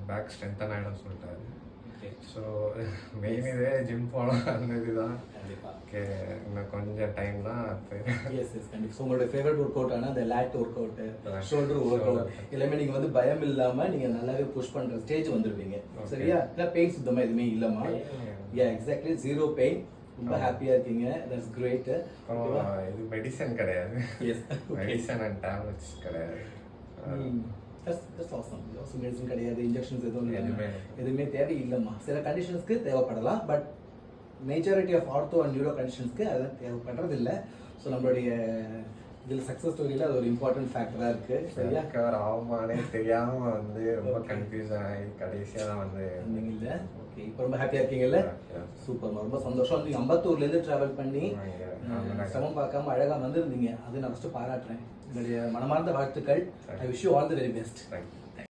Back strengthen ஆகிடும் சொல்லிட்டாரு. So main இதே ஜிம் போகலாம் அந்த இதுதான். கண்டிப்பாக ஓகே, இன்னும் கொஞ்சம் டைம் தான். எஸ் கண்டிப்பாக. ஸோ உங்களோட ஃபேவரட் ஒர்க் அவுட் ஆனால் அந்த late work out, shoulder work out எல்லாமே நீங்கள் வந்து பயம் இல்லாமல் நீங்கள் நல்லாவே புஷ் பண்ணுற ஸ்டேஜ் வந்துடுவீங்க. சரியா? இல்லை பெயின் சுத்தமாக எதுவுமே இல்லைம்மா. Exactly 0 pain. ரொம்ப ஹாப்பியாக இருக்கீங்க. That's great. இது மெடிசன் கிடையாது. எஸ் மெடிசன் அண்ட் டேப்லெட்ஸ் கிடையாது. That's awesome. மெடிசன் கிடையாது, இன்ஜெக்ஷன்ஸ் எதுவுமே தேவையில்லைம்மா. சில கண்டிஷன்ஸ்க்கு தேவைப்படலாம், but majority of ortho and neuro கண்டிஷன்ஸ்க்கு அது தேவைப்படுறது இல்லை. ஸோ நம்மளுடைய இதில் சக்ஸஸ் ஸ்டோரியில் அது ஒரு இம்பார்ட்டன்ட் ஃபேக்டராக இருக்குது. சரியா? கவர் ஆகுமானே தெரியாமல் வந்து ரொம்ப கன்ஃபியூஸ் ஆகி கடைசியாக தான் வந்து இல்லை. ஓகே, இப்போ ரொம்ப ஹாப்பியாக இருக்கீங்கல்ல? சூப்பர்மா, ரொம்ப சந்தோஷம். நீங்கள் அம்பத்தூர்லேருந்து ட்ராவல் பண்ணி சிரமம் பார்க்காம அழகாக வந்திருந்தீங்க. அது நான் ஃபஸ்ட்டு பாராட்டுறேன். உங்களுடைய மனமார்ந்த வாழ்த்துக்கள். I wish you all the very best. Thank you.